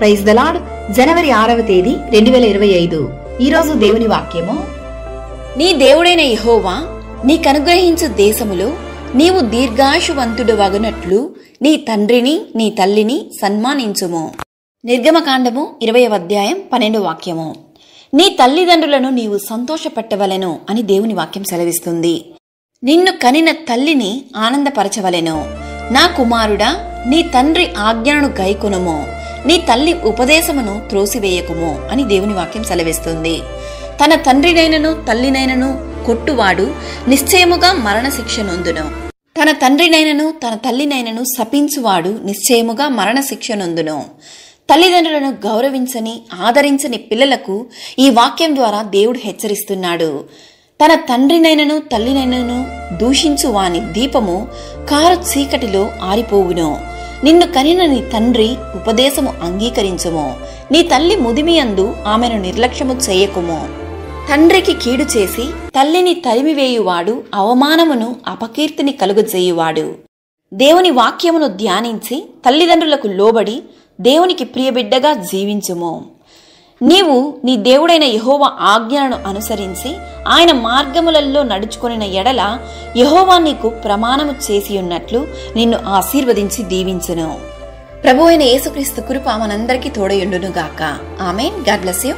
Praise the lord. జనవరి 6వ తేదీ 2025. ఈ రోజు దేవుని వాక్యము, నీ దేవుడైన యెహోవా నీకనుగ్రహించు దేశములో నీవు దీర్ఘాయువంతుడు వగునట్లు నీ తండ్రిని నీ తల్లిని సన్మానించుము. నిర్గమకాండము 20వ అధ్యాయం 12వ వాక్యము. నీ తల్లిదండ్రులను నీవు సంతోషపెట్టవలెను అని దేవుని వాక్యం సెలవిస్తుంది. నిన్ను కనిన తల్లిని ఆనందపరచవలెను. నా కుమారుడా, నీ తండ్రి ఆజ్ఞను గైకొనుము, నీ తల్లి ఉపదేశమును త్రోసివేయకుము అని దేవుని వాక్యం సెలవిస్తుంది. తన తండ్రినైనను తల్లినైనను కొట్టువాడు నిశ్చయముగా మరణశిక్ష నొందును. తన తండ్రినైనను తన తల్లినైనను శపించువాడు నిశ్చయముగా మరణశిక్ష నొందును. తల్లిదండ్రులను గౌరవించని ఆదరించని పిల్లలకు ఈ వాక్యం ద్వారా దేవుడు హెచ్చరిస్తున్నాడు. తన తండ్రినైనను తల్లినైనను దూషించు వాని దీపము కారు చీకటిలో ఆరిపోవును. నిన్ను కనిన నీ తండ్రి ఉపదేశము అంగీకరించుము. నీ తల్లి ముదిమియందు ఆమెను నిర్లక్ష్యము చేయకుము. తండ్రికి కీడు చేసి తల్లిని తరిమివేయువాడు అవమానమును అపకీర్తిని కలుగజేయువాడు. దేవుని వాక్యమును ధ్యానించి తల్లిదండ్రులకు లోబడి దేవునికి ప్రియబిడ్డగా జీవించుము. నీవు నీ దేవుడైన యెహోవా ఆజ్ఞలను అనుసరించి ఆయన మార్గములలో నడుచుకొనిన ఎడల యెహోవా నీకు ప్రమాణము చేసి ఉన్నట్లు నిన్ను ఆశీర్వదించి దీవించును. ప్రభువైన యేసుక్రీస్తు కృప మనందరికీ తోడయుండును గాక. ఆమేన్. God bless you.